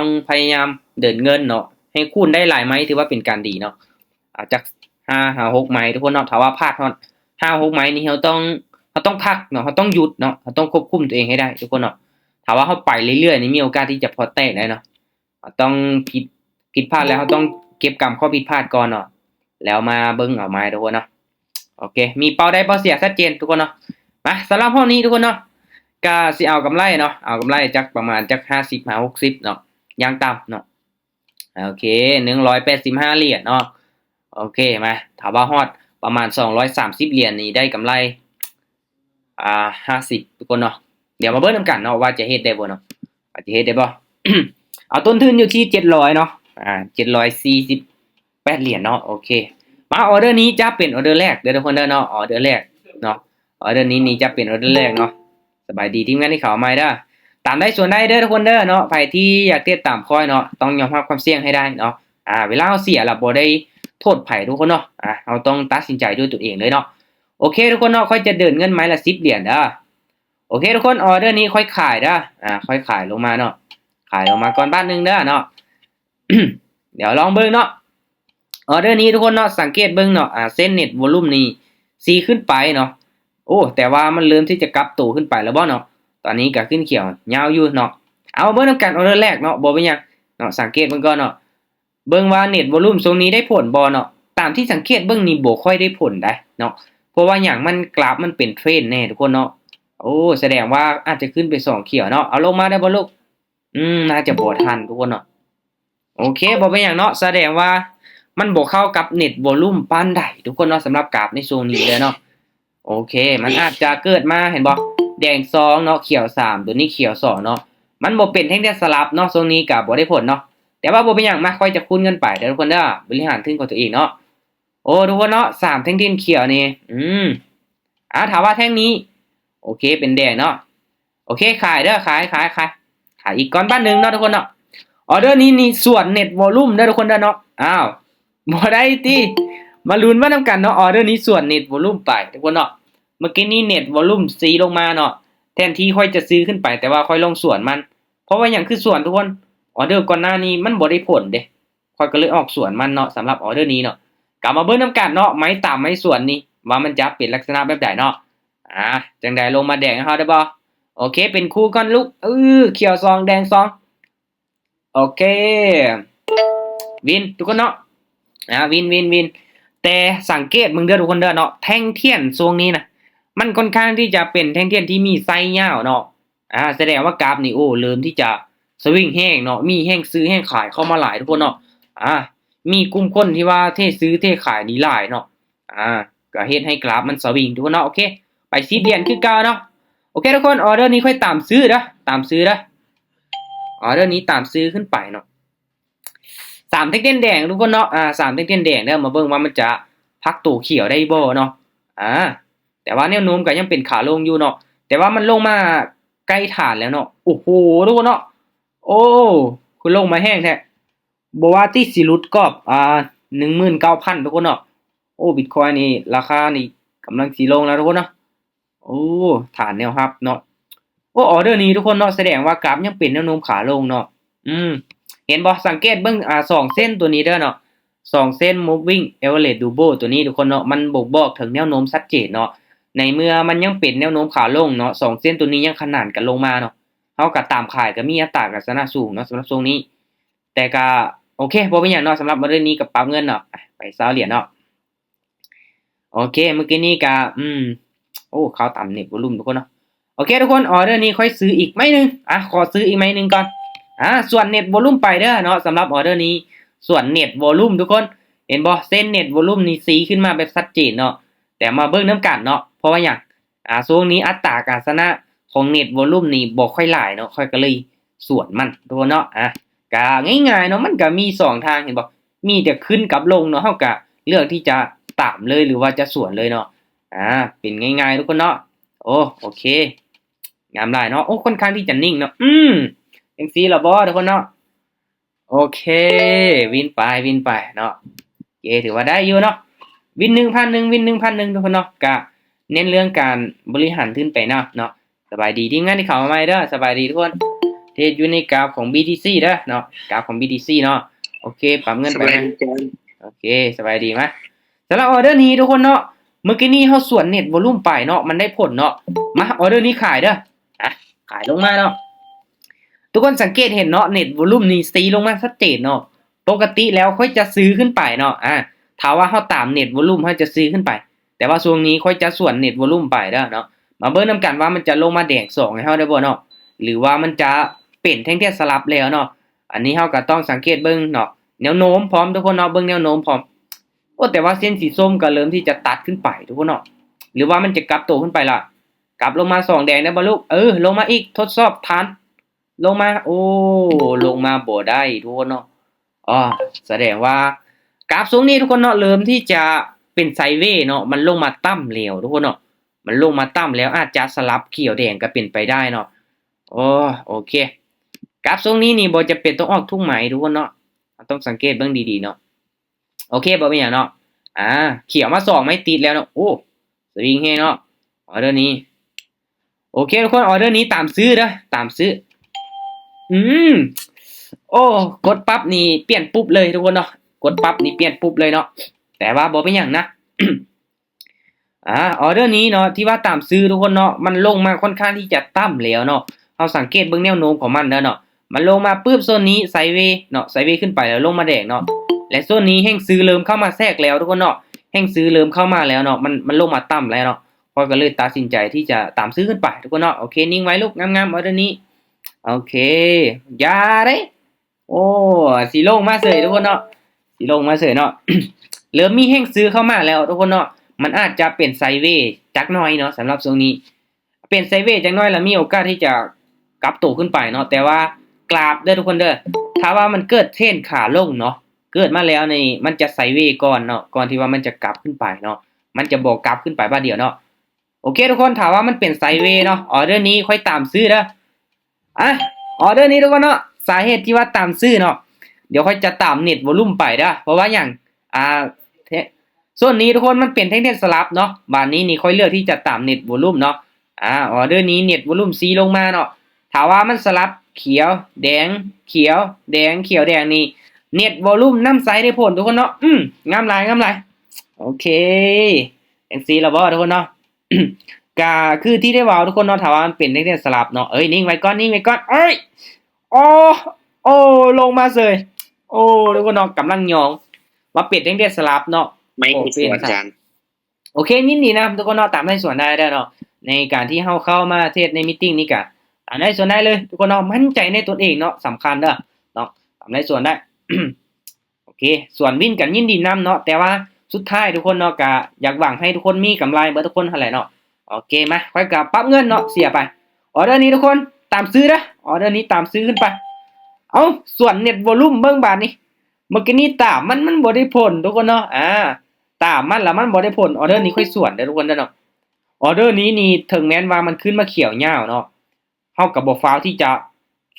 ต้องพยายามเดินเงินเนาะให้คูณได้หลายไม้ถือว่าเป็นการดีเนาะอาจจะ5 6ไม้ทุกคนเนาะถ้าว่าพลาดฮอด5 6ไม้นี่เราต้องพักเนาะเราต้องหยุดเนาะเราต้องควบคุมตัวเองให้ได้ทุกคนเนาะถ้าว่าเราไปเรื่อยๆนี่มีโอกาสที่จะพอแตกได้เนาะต้องผิดพลาดแล้วเราต้องเก็บกรรมข้อผิดพลาดก่อนเนาะแล้วมาเบิ่งเอาไม้ทุกคนเนาะโอเคมีเป้าได้เป้าเสียชัดเจนทุกคนเนาะมาสำหรับห้องนี้ทุกคนเนาะก็สิเอากำไรเนาะเอากำไรจักประมาณจัก50 60เนาะอย่างต่ำเนาะโอเค185เหรียญเนาะโอเคมาถ้าว่าฮอดประมาณ230เหรียญนี่ได้กำไร50ทุกคนเนาะเดี๋ยวมาเบิ่งนำกันเนาะว่าจะเฮ็ดได้บ่เนาะว่าจะเฮ็ดได้บ่ เอาต้นทุนอยู่ที่700เนาะ748เหรียญเนาะโอเคมาออเดอร์นี้จะเป็นออเดอร์แรกเด้อทุกคนเด้อเนาะออเดอร์แรกเนาะออเดอร์นี้จะเป็นออเดอร์แรกเนาะสบายดีทีมงานที่เขามาเด้อตามได้ส่วนได้เด้อทุกคนเด้อเนาะใครที่อยากเทรดตามคอยเนาะต้องยอมรับความเสี่ยงให้ได้เนาะเวลาเราเสียล่ะบ่ได้โทษไผทุกคนเนาะเราต้องตัดสินใจด้วยตัวเองเลยเนาะโอเคทุกคนเนาะค่อยจะเดินเงินไม้ละ10เหรียญเด้อโอเคทุกคนออเดอร์นี้ค่อยขายเด้อค่อยขายลงมาเนาะขายลงมาก่อนบ้านนึงเด้อเนาะ เดี๋ยวลองเบิ่งเนาะออเดอร์นี้ทุกคนเนาะสังเกตเบิ่งเนาะเส้นเน็ตวอลุ่มนี้ซีขึ้นไปเนาะโอ้แต่ว่ามันเริ่มที่จะกลับตัวขึ้นไปแล้วบ่เนาะตอนนี้ก็ขึ้นเขียวยาวอยู่เนาะเอาเบิ่งนำกันออเดอร์แรกเนาะบ่เป็นหยังเนาะสังเกตเบิ่งก่อนเนาะเบิ่งว่าเน็ตวอลุ่มตรงนี้ได้ผลบ่เนาะตามที่สังเกตเบิ่งนี่บ่ค่อยได้ผลได้เนาะเพราะว่าหยังมันกราฟมันเป็นเทรนแน่ทุกคนเนาะโอ้แสดงว่าอาจจะขึ้นไป2เขียวเนาะเอาลงมาได้บ่ลูกน่าจะบ่ทันทุกคนเนาะโอเคบ่เป็นหยังเนาะแสดงว่ามันบ่เข้ากับเน็ตวอลุ่มปานใดทุกคนเนาะสำหรับกราฟในโซนนี้เลยเนาะโอเคมันอาจจะเกิดมาเห็นบ่แดง2เนาะเขียว3ตัวนี้เขียว2เนาะมันบ่เป็นแท่งเดียวสลับเนาะโซนนี้ก็บ่ได้ผลเนาะแต่ว่าบ่เป็นหยังมาค่อยจะคูณกันไปเด้อทุกคนเด้อบริหารถึงของตัวเองเนาะโอ้ทุกคนเนาะ3แท่งดินเขียวนี่ถามว่าแท่งนี้โอเคเป็นแดงเนาะโอเคขายเด้อขายอีกก้อนบ้านนึงเนาะทุกคนเนาะออเดอร์นี้นี่ส่วนเน็ตวอลลุ่มเด้อทุกคนเด้อเนาะบ่ได้ติมาลุ้นว่านำกันเนาะออเดอร์นี้ส่วนเน็ตวอลลุ่มไปทุกคนเนาะเมื่อกี้นี้เน็ตวอลลุ่มซีลงมาเนาะแทนที่ค่อยจะซื้อขึ้นไปแต่ว่าค่อยลงส่วนมันเพราะว่าหยังคือส่วนทุกคนออเดอร์ก่อนหน้านี้มันบ่ได้ผลเด้ค่อยก็เลยออกส่วนมันเนาะสำหรับออเดอร์นี้เนาะกลับมาเบิ่งนำกันเนาะไม้ตามไม้ส่วนนี้ว่ามันจะเป็นลักษณะแบบใดเนาะจังได๋ลงมาแดงให้เฮาได้บ่โอเคเป็นคู่ก่อนลูกเขียว2แดง2โอเควินทุกคนเนาะวินแต่สังเกตมึงเด้อทุกคนเด้อเนาะแท่งเทียนทรงนี้นะมันค่อนข้างที่จะเป็นแท่งเทียนที่มีไซส์ยาวเนาะแสดงว่ากราฟนี่โอ้เริ่มที่จะสวิงแห้งเนาะมีแห้งซื้อแห้งขายเข้ามาหลายทุกคนเนาะมีกลุ่มคนที่ว่าเทซื้อเทขายนี่หลายเนาะก็เฮ็ดให้กราฟมันสวิงทุกคนเนาะโอเคไป10เหรียญคือเก่าเนาะโอเคทุกคนออเดอร์นี้ค่อยตามซื้อเด้อออเดอร์นี้ตามซื้อขึ้นไปเนาะ3แท่งแดงทุกคนเนาะ3แท่งแดงเด้อมาเบิ่งว่ามันจะพักตัวเขียวได้บ่เนาะแต่ว่าแนวโน้มก็ยังเป็นขาลงอยู่เนาะแต่ว่ามันลงมาใกล้ฐานแล้วเนาะโอ้โหทุกคนเนาะโอ้คุณลงมาแห้งแท้บ่ว่าที่สิหลุดกรอบ 19,000 ทุกคนเนาะโอ้บิตคอยน์นี่ราคานี่กำลังสิลงแล้วทุกคนเนาะโอ้ฐานแนวรับเนาะโอ้ออเดอร์นี้ทุกคนเนาะแสดงว่ากราฟยังเป็นแนวโน้มขาลงเนาะเห็นบ่สังเกตเบิ่ง2เส้นตัวนี้เด้อเนาะ2เส้น moving average double ตัวนี้ทุกคนเนาะมันบ่งบอกถึงแนวโน้มชัดเจนเนาะในเมื่อมันยังเป็นแนวโน้มขาลงเนาะ2เส้นตัวนี้ยังขนานกันลงมาเนาะเฮาก็ตามขายก็มีอัตราการชนะสูงเนาะสำหรับทรงนี้แต่ก็โอเคบ่เป็นหยังเนาะสำหรับออเดอร์นี้ก็ปรับเงินเนาะไป20เหรียญเนาะโอเคเมื่อกี้นี้ก็โอ้เขาต่ำเน็ตวอลุ่มทุกคนเนาะโอเคทุกคนออเดอร์นี้ค่อยซื้ออีกไม้นึงขอซื้ออีกไม้นึงก่อนส่วนเน็ตวอลุ่มไปเด้อเนาะสำหรับออเดอร์นี้ส่วนเน็ตวอลุ่มทุกคนเห็นบ่เส้นเน็ตวอลุ่มนี่สีขึ้นมาแบบชัดเจนเนาะแต่มาเบิ่งนำกันเนาะเพราะว่าหยังช่วงนี้อัตราการชนะของเน็ตวอลุ่มนี่บ่ค่อยหลายเนาะค่อยก็เลยส่วนมันทุกคนเนาะก็ง่ายๆเนาะมันก็มี2ทางเห็นบ่มีแต่ขึ้นกับลงเนาะเฮาก็เลือกที่จะตามเลยหรือว่าจะสวนเลยเนาะเป็นง่ายๆทุกคนเนาะโอเคงามหลายเนาะค่อนข้างที่จะนิ่งเนาะจังซี่ล่ะบ่ทุกคนเนาะโอเควินไปเนาะโอเคถือว่าได้อยู่เนาะวิน 1,001 วิน 1,001 ทุกคนเนาะก็เน้นเรื่องการบริหารทุนไปเนาะสบายดีทีมงานที่เข้ามาใหม่เด้อสบายดีทุกคนที ศอยู่ในกราฟของ BTC เด้อเนาะกราฟของ BTC เนาะโอเคปรับเงินไปนะโอเคสบายดีมั้ยสำหรับออเดอร์นี้ทุกคนเนาะเมื่อกี้นี้เฮาส่วนเน็ตวอลลุ่มไปเนาะมันได้ผลเนาะมาออเดอร์นี้ขายเด้อขายลงมาเนาะทุกคนสังเกตเห็นเนาะเน็ตวอลลุ่มนี้ตีลงมาชัดเจนเนาะปกติแล้วค่อยจะซื้อขึ้นไปเนาะถ้าว่าเฮาตามเน็ตวอลลุ่มเฮาจะซื้อขึ้นไปแต่ว่าช่วงนี้ค่อยจะส่วนเน็ตวอลลุ่มไปเด้อเนาะมาเบิ่งนำกันว่ามันจะลงมาแดง2ให้เฮาได้บ่เนาะหรือว่ามันจะเป็นแท่งเทียนสลับแล้วเนาะอันนี้เฮาก็ต้องสังเกตเบิ่งเนาะแนวโน้มพร้อมทุกคนเนาะเบิ่งแนวโน้มพร้อมโอ้แต่ว่าเส้นสีส้มก็เริ่มที่จะตัดขึ้นไปทุกคนเนาะหรือว่ามันจะกลับตัวขึ้นไปล่ะกลับลงมา2แดงได้บ่ลูกลงมาอีกทดสอบทันลงมาโอ้ลงมาบ่ได้ทุกคนเนาะแสดงว่ากราฟทรงนี้ทุกคนเนาะเริ่มที่จะเป็นไซด์เวย์เนาะมันลงมาต่ำแล้วทุกคนเนาะมันลงมาต่ำแล้วอาจจะสลับเขียวแดงก็เป็นไปได้เนาะโอเคกราฟทรงนี้นี่บ่จะเป็นต้องออกทุ่งไหมทุกคนเนาะต้องสังเกตเบิ่งดีๆเนาะโอเคบ่เป็นหยังเนาะเขียวมา2ไม่ติดแล้วเนาะโอ้สวิงเฮเนาะออเดอร์นี้โอเคทุกคนออเดอร์นี้ตามซื้อเด้อตามซื้อโอ้กดปั๊บนี่เปลี่ยนปุ๊บเลยทุกคนเนาะกดปั๊บนี่เปลี่ยนปุ๊บเลยเนาะแต่ว่าบ่เป็นหยังนะ ออเดอร์นี้เนาะที่ว่าตามซื้อทุกคนเนาะมันลงมาค่อนข้างที่จะต่ำแล้วเนาะเราสังเกตเบิ่งแนวโน้มของมันเด้อเนาะมันลงมาปึ๊บโซนนี้ไซด์เวย์เนาะไซด์เวย์ขึ้นไปแล้วลงมาแดงเนาะและโซนนี้แห่งซื้อเริ่มเข้ามาแทรกแล้วทุกคนเนาะแห่งซื้อเริ่มเข้ามาแล้วเนาะมันลงมาต่ำแล้วเนาะพอก็เลยตัดสินใจที่จะตามซื้อขึ้นไปทุกคนเนาะโอเคนิ่งไว้ลูกงามๆออเดอร์นี้โอเคอย่าเด้โอ้สีลงมาเสยทุกคนเนาะสีลงมาเสยเนาะ เริ่มมีแห่งซื้อเข้ามาแล้วทุกคนเนาะมันอาจจะเป็นไซด์เวย์จักหน่อยเนาะสำหรับตรงนี้เป็นไซด์เวย์จักหน่อยแล้วมีโอกาสที่จะกลับตัวขึ้นไปเนาะแต่ว่ากราฟเด้อทุกคนเด้อถ้าว่ามันเกิดเทรนขาลงเนาะเกิดมาแล้วนี่มันจะไซด์เวย์ก่อนเนาะก่อนที่ว่ามันจะกลับขึ้นไปเนาะมันจะบอกกลับขึ้นไปบ้าเดียวเนาะโอเคทุกคนถ้าว่ามันเป็นไซด์เวย์เนาะออเดอร์นี้ค่อยตามซื้อเด้อออเดอร์นี้ทุกคนเนาะสาเหตุที่ว่าตามซื้อเนาะเดี๋ยวค่อยจะตามเน็ตวอลลุ่มไปเด้อเพราะว่าอย่างส่วนนี้ทุกคนมันเป็นเทคนิคสลับเนาะบานนี้นี่ค่อยเลือกที่จะตามเน็ตวอลลุ่มเนาะออเดอร์นี้เน็ตวอลลุ่มซีลงมาเนาะถ้าว่ามันสลับเขียวแดงเขียวแดงเขียวแดงนี่เน็ตวอลลุ่มน้ำใสได้ผลทุกคนเนาะงามหลายโอเคจังซี่ล่ะบ่ทุกคนเนาะ ก็คือที่ได้เว้าทุกคนเนาะถ้าว่ามันเป็นเทคนิคสลับเนาะนิ่งไว้ก่อนโอ้โอ้ลงมาเลยโอ้ทุกคนเนาะกำลังยองมาเป็นเทคนิคสลับเนาะไม่เป็นอาจารย์โอเคยินดีนะทุกคนเนาะตามได้ส่วนได้เนาะในการที่เข้ามาเทศในมีตติ้งนี้ก็ตามได้ส่วนได้เลยทุกคนเนาะมั่นใจในตนเองเนาะสำคัญเด้อเนาะตามได้ส่วนได้ โอเคส่วนวินกันยินดีนํเนาะแต่ว่าสุดท้ายทุกคนเนาะก็อยากหวังให้ทุกคนมีกำไรเบิดทุกคนหั่นแหละเนาะโอเคมาค่อยกับปรับเงินเนาะเสียไปออเดอร์นี้ทุกคนตามซื้อนะออเดอร์นี้ตามซื้อขึ้นไปเอาส่วนเน็ตวอลลุ่มเบิ่งบาทนี้เมื่อกี้นี้ตามมันบ่ได้ผลทุกคนเนาะตามมันแล้วมันบ่ได้ผลออเดอร์นี้ค่อยส่วนเด้อทุกคนเด้อเนาะออเดอร์นี้นี่ถึงแม้นว่ามันขึ้นมาเขียวยาวเนาะเฮาก็บ่ฟ้าวที่จะ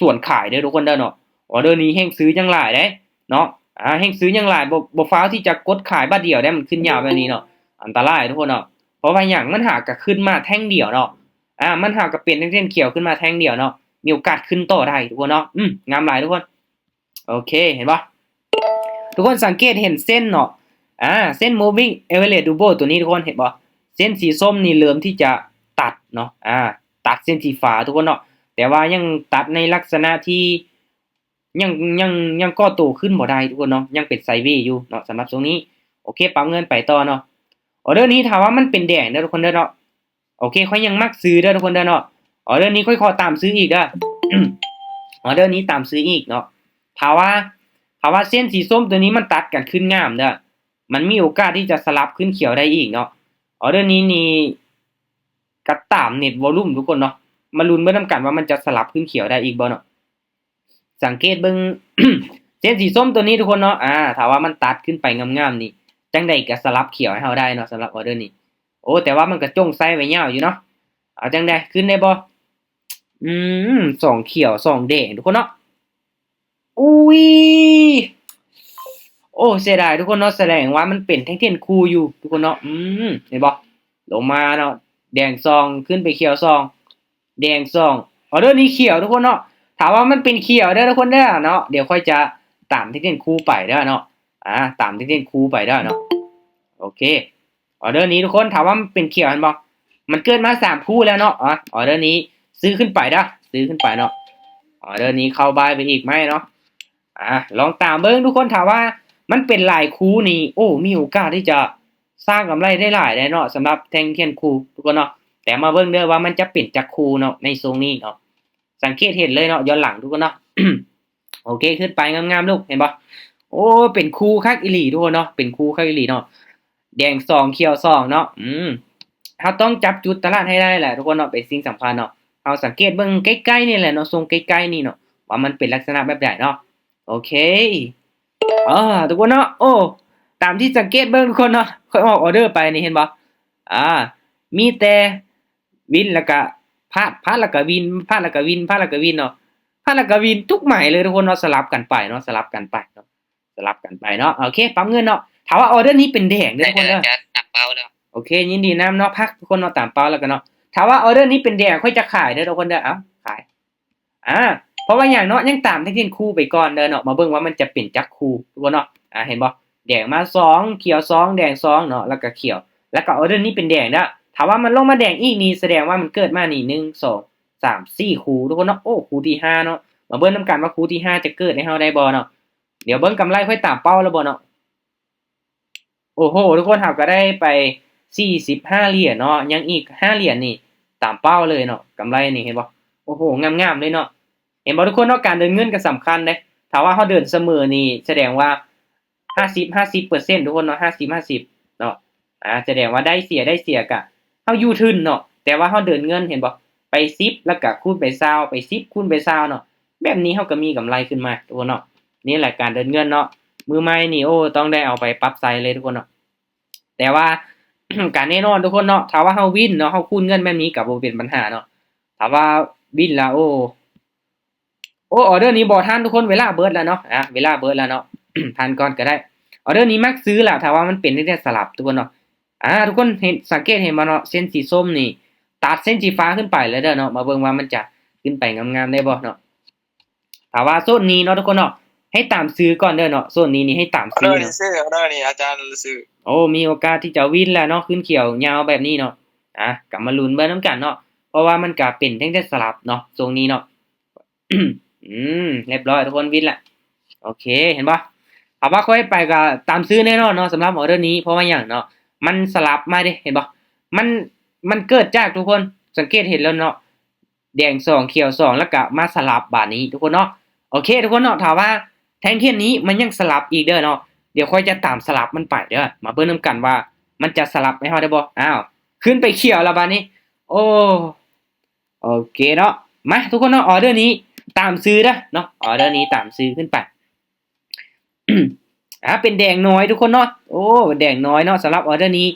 ส่วนขายเด้อทุกคนเด้อเนาะออเดอร์นี้แฮ่งซื้อจังหลายเด้เนาะแฮ่งซื้อจังหลายบ่ฟ้าวที่จะกดขายบัดเดียวได้มันขึ้นยาวแบบนี้เนาะอันตรายทุกคนเนาะเพราะว่าหยังมันหาก็ขึ้นมาแท่งเดียวเนาะมันหาก็เป็นเส้นเขียวขึ้นมาแท่งเดียวเนาะมีโอกาสขึ้นต่อได้ทุกคนเนาะงามหลายทุกคนโอเคเห็นบ่ทุกคนสังเกตเห็นเส้นเนาะเส้น moving average double ตัวนี้ทุกคนเห็นบ่เส้นสีส้มนี่เริ่มที่จะตัดเนาะตัดเส้นสีฟ้าทุกคนเนาะแต่ว่ายังตัดในลักษณะที่ยังก่อตัวขึ้นบ่ได้ทุกคนเนาะยังเป็นไซด์เวย์อยู่เนาะสำหรับตรงนี้โอเคปรับเงินไปต่อเนาะออเดอร์นี้ถ้าว่ามันเป็นแดงเด้อทุกคนเด้อเนาะโอเคค่อยยังมักซื้อเด้อทุกคนเด้อเนาะออเดอร์นี้ค่อยขอตามซื้ออีกเด้อ ออเดอร์นี้ตามซื้ออีกเนาะถ้าว่าเส้นสีส้มตัวนี้มันตัดกันขึ้นงามเด้อมันมีโอกาสที่จะสลับขึ้นเขียวได้อีกเนาะออเดอร์นี้นี่ก็ตามเน็ตวอลลุ่มทุกคนเนาะมาลุ้นเบิ่งนำกันว่ามันจะสลับขึ้นเขียวได้อีกบ่เนาะสังเกตเบิ่ง เส้นสีส้มตัวนี้ทุกคนเนาะถ้าว่ามันตัดขึ้นไปงามๆนี่จังได๋ก็สลับเขียวให้เฮาได้เนาะสำหรับออเดอร์นี้โอ้แต่ว่ามันก็จงไซไว้ยาวอยู่เนาะเอาจังได๋ขึ้นได้บ่2เขียว2แดงทุกคนเนาะอุ้ยโอ้เสียดายทุกคนเนาะแสดงว่ามันเป็นแท่งๆคู่อยู่ทุกคนเนาะเห็นบ่ลงมาเนาะแดง2ขึ้นไปเขียว2แดง2ออเดอร์นี้เขียวทุกคนเนาะถ้ ถามว่ามันเป็นเขียวเด้อทุกคนเด้อเนาะเดี๋ยวค่อยจะตามที่เรียนครูไปเด้อเนาะตามที่เรียนครูไปเด้อเนาะโอเคออเดอร์นี้ทุกคนถามว่ามันเป็นเขียวเห็นบ่มันเกินมา3คู่แล้วเนาะออเดอร์นี้ซื้อขึ้นไปเด้อซื้อขึ้นไปเนาะออเดอร์นี้เข้าบายไปอีกไหมเนาะลองตามเบิ่งทุกคนถามว่ามันเป็นหลายคู่นี่โอ้มีโอกาสที่จะสร้างกำไรได้หลายได้เนาะสำหรับแทงเทียนคู่ทุกคนเนาะแต่มาเบิ่งเด้อว่ามันจะเป็นจักคู่เนาะในทรงนี้เนาะสังเกตเห็นเลยเนาะย้อนหลังทุกคนเนาะ โอเคขึ้นไปงามๆลูกเห็นปะโอ้เป็นคูคักอีหลีทุกคนเนาะเป็นคูคักอีหลีเนาะแดง2เขียว2เนาะเราต้องจับจุดตลาดให้ได้แหละทุกคนเนาะเป็นสิ่งสำคัญเนาะเอาสังเกตเบิ่งใกล้ๆนี่แหละเนาะทรงใกล้ๆนี่เนาะว่ามันเป็นลักษณะแบบใดเนาะโอเคทุกคนเนาะโอ้ตามที่สังเกตเบิ่งทุกคนเนาะค่อยออกออเดอร์ไปนี่เห็นบ่มีแต่วินแล้วก็พาดแล้วก็วินพาดแล้วก็วินพาดแล้วก็วินเนาะ พาแล้วก็วินทุกใหม่เลยทุกคนเนาะสลับกันไปเนาะสลับกันไปเนาะสลับกันไปเนาะโอเคปั๊มเงินเนาะถามว่าออเดอร์นี้เป็นแดงเด้อทุกคนเด้อตักเปาแล้วโอเคยินดีนำเนาะพักทุกคนเนาะตามเป้าแล้วกันเนาะถามว่าออเดอร์นี้เป็นแดงค่อยจะขายเด้อทุกคนเด้อขายเพราะว่าอย่างเนาะยังตามที่เรียนคู่ไปก่อนเด้อเนาะมาเบิ่งว่ามันจะเป็นจักคู่ทุกคนเนาะเห็นบ่แดงมา2เขียว2แดง2เนาะแล้วก็เขียวแล้วก็ออเดอร์นี้เป็นแดงเด้อถามว่ามันลงมาแดงอีกนี่แสดงว่ามันเกิดมานี่1 2 3 4คู่ทุกคนเนาะโอ้คู่ที่5เนาะมาเบิ่งนำกันว่าคู่ที่5จะเกิดให้เฮาได้บ่เนาะเดี๋ยวเบิ่งกำไรค่อยตามเป้าแล้วบ่เนาะโอ้โหทุกคนเฮาก็ได้ไป45เหรียญเนาะยังอีก5เหรียญนี่ตามเป้าเลยเนาะกำไรนี่เห็นบ่โอ้โหงามๆเลยเนาะเห็นบ่ทุกคนเนาะการเดินเงินก็สำคัญเด้ถ้าว่าเฮาเดินเสมอนี่แสดงว่า50-50%ทุกคนเนาะ50-50เนาะแสดงว่าได้เสียก็เฮาอยู่ทึนเนาะแต่ว่าเฮาเดินเงินเห็นบ่ไป10แล้วก็คูณไป20ไป10คูณไป20เนาะแบบนี้เฮาก็มีกำไรขึ้นมาทุกคนเนาะนี่แหละการเดินเงินเนาะมือใหม่นี่โอ้ต้องได้เอาไปปรับใช้เลยทุกคนเนาะแต่ว่า การแน่นอนทุกคนเนาะถ้าว่าเฮาวินเนาะเฮาคูณเงินแบบนี้ก็บ่เป็นปัญหาเนาะถ้าว่าวินแล้วโอ้ออเดอร์นี้บ่ทันทุกคนเวลาเบิดแล้วเนาะเวลาเบิดแล้วเนาะ ทันก่อนก็ได้ออเดอร์นี้มักซื้อล่ะถ้าว่ามันเป็นได้สลับทุกคนเนาะทุกคนเห็นสังเกตเห็นบ่เนาะเส้นสีส้มนี่ตัดเส้นสีฟ้าขึ้นไปแล้วเด้อเนาะมาเบิ่งว่ามันจะขึ้นไปงามๆได้บ่เนาะถ้าว่าโซนนี้เนาะทุกคนเนาะให้ตามซื้อก่อนเด้อเนาะโซนนี้นี่ให้ตามซื้อเนาะนี่อาจารย์ซื้อโอ้มีโอกาสที่จะวินแล้วเนาะขึ้นเขียวยาวแบบนี้เนาะกลับมาลุ้นเบิ่งนำกันเนาะเพราะว่ามันก็เป็นตั้งแต่สลับเนาะตรงนี้เนาะ เรียบร้อยทุกคนวินละโอเคเห็นป่ะถามว่าค่อยไปก็ตามซื้อแน่นอนเนาะสำหรับออเดอร์นี้เพราะว่าอย่างเนาะมันสลับมาดิเห็นป่ะมันเกิดจากทุกคนสังเกตเห็นแล้วเนาะแดง2เขียว2แล้วก็มาสลับบาดนี้ทุกคนเนาะโอเคทุกคนเนาะถามว่าแทงเทียนนี้มันยังสลับอีกเด้อเนาะเดี๋ยวค่อยจะตามสลับมันไปเด้อมาเบิ่งนำกันว่ามันจะสลับให้เฮาได้บ่ขึ้นไปเขียวแล้วบาดนี้โอ้โอเคเนาะมาทุกคนเนาะออเดอร์นี้ตามซื้อเนาะออเดอร์นี้ตามซื้อขึ้นไป เป็นแดงน้อยทุกคนเนาะโอ้แดงน้อยเนาะสำหรับออเดอร์นี้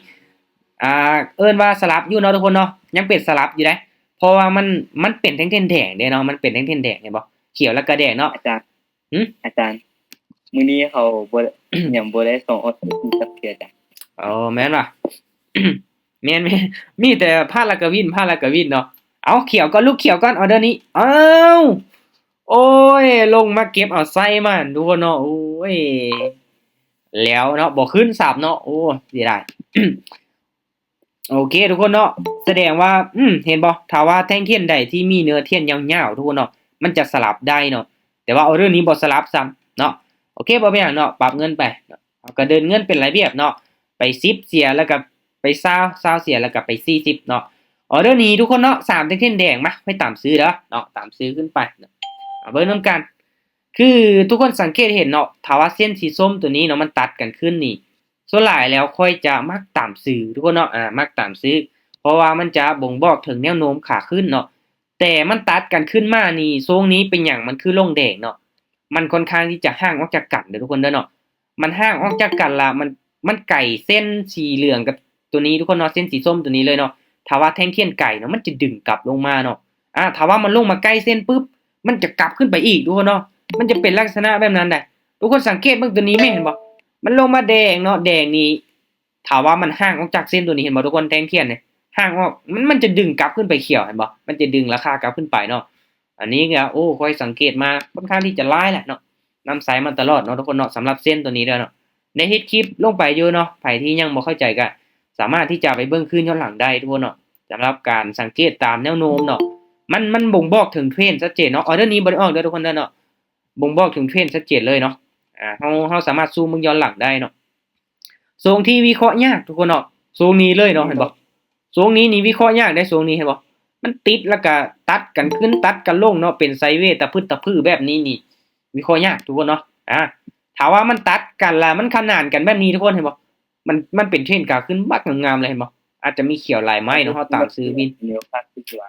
เอิ้นว่าสลับอยู่เนาะทุกคนเนาะยังเป็นสลับอยู่เด้เพราะว่ามันเป็นแท่งๆแดงเด้เนาะมันเป็นแท่งๆแดงเห็นบ่เขียวแล้วก็แดงเนาะอาจารย์อาจารย์มื้อนี้เขาบ่ ยังบ่ได้ส่งออเดอร์จักเทื่อจ้ะอ๋อแม่นว่ะ แม่นมีแต่พาดแล้วก็วินพาดแล้วก็วินเนาะเอาเขียวก่อนลูกเขียวก่อนออเดอร์นี้อ้าวโอ้ยลงมาเก็บเอาไส้มันทุกคนเนาะโอ้ยแล้วเนาะบ่ขึ้นสับเนาะโอ้เสียดาย โอเคทุกคนเนาะแสดงว่าเห็นบ่ถ้าว่าแท่งเทียนใดที่มีเนื้อเทียนยาวๆทุกคนเนาะมันจะสลับได้เนาะแต่ว่าเอาเรื่องนี้บ่สลับซ้ำเนาะโอเคบ่เป็นหยังเนาะปรับเงินไปก็เดินเงินเป็นระเบียบเนาะไป10เสียแล้วก็ไป20เสียแล้วก็ไป40เนาะออเดอร์นี้ทุกคนเนาะ3แท่งเทียนแดงมาไปตามซื้อเด้อเนาะตามซื้อขึ้นไปเอาเบิ่งนำกัน คือทุกคนสังเกตเห็นเนาะถ้าว่าเส้นสีส้มตัวนี้เนาะมันตัดกันขึ้นนี่ส่วนหลายแล้วค่อยจะมักตามซื้อทุกคนเนาะมักตามซื้อเพราะว่ามันจะบ่งบอกถึงแนวโน้มขาขึ้นเนาะแต่มันตัดกันขึ้นมานี่ทรงนี้เป็นหยังมันคือลงแดงเนาะมันค่อนข้างที่จะห่างออกจากกันเด้อทุกคนเด้อเนาะมันห่างออกจากกันละมันไก่เส้นสีเหลืองกับตัวนี้ทุกคนเนาะเส้นสีส้มตัวนี้เลยเนาะถ้าว่าแท่งเทียนไก่เนาะมันจะดึงกลับลงมาเนาะถ้าว่ามันลงมาใกล้เส้นปุ๊บมันจะกลับขึ้นไปอีกทุกคนเนาะมันจะเป็นลักษณะแบบนั้นได้ทุกคนสังเกตเบิ่งตัวนี้แม่นบ่มันลงมาแดงเนาะแดงนี่ถ้าว่ามันห่างออกจากเส้นตัวนี้เห็นบ่ทุกคนแท่งเทียนเนี่ยห่างออกมันจะดึงกลับขึ้นไปเขียวเห็นบ่มันจะดึงราคากลับขึ้นไปเนาะ อันนี้ก็โอ้ค่อยสังเกตมาค่อนข้างที่จะหลายแหละเนาะนำสายมาตลอดเนาะทุกคนเนาะสำหรับเส้นตัวนี้เด้อเนาะได้เฮ็ดคลิปลงไปอยู่เนาะไผที่ยังบ่เข้าใจก็สามารถที่จะไปเบิ่งคืนย้อนหลังได้ทุกคนเนาะสำหรับการสังเกตตามแนวโน้มเนาะมันบ่งบอกถึงเทรนด์ชัดเจนเนาะออเดอร์นี้บ่ได้ออกเด้อทุกคนเด้อเนาะบ่งบอกถึงเทรนด์ชัดเจนเลยเนาะเฮาสามารถซูมเบิ่งย้อนหลังได้เนาะทรงที่วิเคราะห์ยากทุกคนเนาะทรงนี้เลยเนาะเห็นบ่ทรงนี้นี่วิเคราะห์ยากได้ทรงนี้เห็นบ่มันติดแล้วก็ตัดกันขึ้นตัดกันลงเนาะเป็นไซด์เวย์ตะพึดตะพื้อแบบนี้นี่วิเคราะห์ยากทุกคนเนาะถ้าว่ามันตัดกันล่ะมันขนานกันแบบนี้ทุกคนเห็นบ่มันเป็นเทรนด์ก็ขึ้นบักงามๆเลยเห็นบ่อาจจะมีเขียวลายไม้เนาะเฮาตามซื้อวิน มีโอกาสที่จะ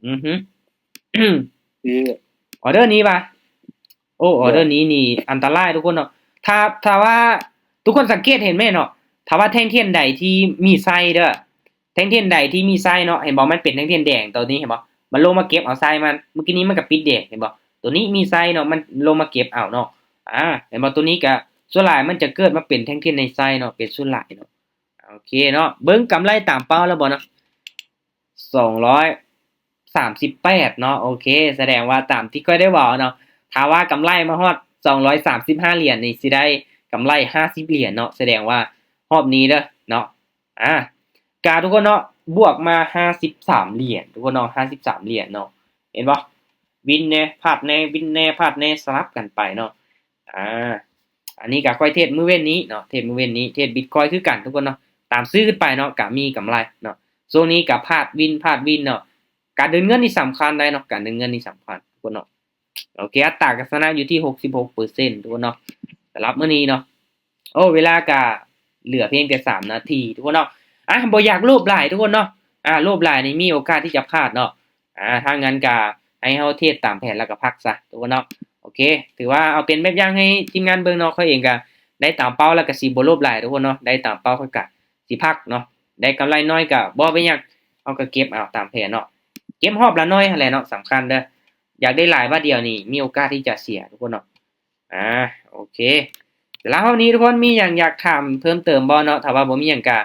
อือฮึ ซื้อ ออเดอร์นี้ป่ะโอ้ออเดอร์นี้นี่อันตรายทุกคนเนาะถ้าว่าทุกคนสังเกตเห็นไหมเนาะถ้าว่าแท่งเทียนใดที่มีไส้เด้อแท่งเทียนใดที่มีไส้เนาะเห็นบ่มันเป็นแท่งเทียนแดงตัวนี้เห็นบ่มันลงมาเก็บเอาไส้มันเมื่อกี้นี้มันก็ปิดแดงเห็นบ่ตัวนี้มีไส้เนาะมันลงมาเก็บเอาเนาะเห็นบ่ตัวนี้ก็ส่วนหลายมันจะเกิดมาเป็นแท่งเทียนในไส้เนาะเป็นส่วนหลายเนาะโอเคเนาะเบิ่งกำไรตามเป้าแล้วบ่เนาะ238เนาะโอเคแสดงว่าตามที่ก้อยได้เว้าเนาะถ้าว่ากำไรมาฮอด235เหรียญนี่สิได้กำไร50เหรียญเนาะแสดงว่ารอบนี้เด้อเนาะกาทุกคนเนาะบวกมา53เหรียญทุกคนเนาะ53เหรียญเนาะเห็นบ่วินแน่พลาดแน่วินแน่พลาดแน่สลับกันไปเนาะอันนี้ก็ค่อยเทรดมื้อเว้นนี้เนาะเทรดมื้อเว้นนี้เทรด Bitcoin คือกันทุกคนเนาะตามซื้อขึ้นไปเนาะก็มีกำไรเนาะช่วงนี้ก็พลาดวินเนาะการเดินเงินนี่สำคัญได้เนาะการเดินเงินนี่สำคัญทุกคนเนาะโอเคอัตราการชนะอยู่ที่ 66% ทุกคนเนาะสำหรับมื้อนี้เนาะโอ้เวลาก็เหลือเพียงแต่3นาทีทุกคนเนาะบ่อยากโลภหลายทุกคนเนาะโลภหลายนี่มีโอกาสที่จะพลาดเนาะถ้างั้นก็ให้เฮาเทรดตามแผนแล้วก็พักซะทุกคนเนาะโอเคถือว่าเอาเป็นแบบอย่างให้ทีมงานเบิ่งเนาะเขาเองก็ได้ตามเป้าแล้วก็สิบ่โลภหลายทุกคนเนาะได้ตามเป้าเขาก็สิพักเนาะได้กำไรน้อยก็บ่เป็นหยังเอาก็เก็บเอาตามแผนเนาะเก็บรอบละน้อยหั่นแหละเนาะสำคัญเด้ออยากได้หลายบาทเดียวนี่มีโอกาสที่จะเสียทุกคนเนาะโอเคแล้ววันนี้ทุกคนมีหยังอยากถามเพิ่มเติมบ่เนาะถ้าว่าบ่มีหยังก็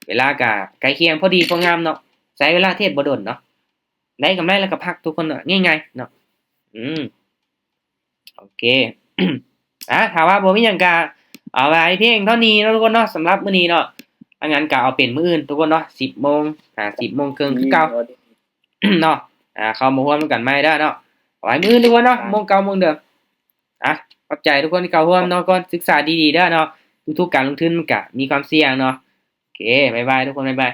เวลาก็ใกล้เคียงพอดีพองามเนาะใช้เวลาเทศบ่ดนเนาะได้กำไรแล้วก็พักทุกคนเนาะง่ายๆเนาะโอเค ถ้าว่าบ่มีหยังก็เอาไว้เพียงเท่านี้เนาะทุกคนเนาะสำหรับมื้อนี้เนาะงั้นก็เอาเป็นมื้ออื่นทุกคนเนาะ 10:00 น 10:30 นคือเก่า เนาะเข้ามาร่วมกันใหม่เด้อเนาะเอาไว้มื้ออื่นทุกคนเนาะโมงเก่าโมงเดิมขอบใจทุกคนที่เข้าร่วมเนาะก็ศึกษาดีๆเด้อเนาะทุกๆการลงทุนมันก็มีความเสี่ยงเนาะโอเคบ๊ายบายทุกคนบ๊ายบาย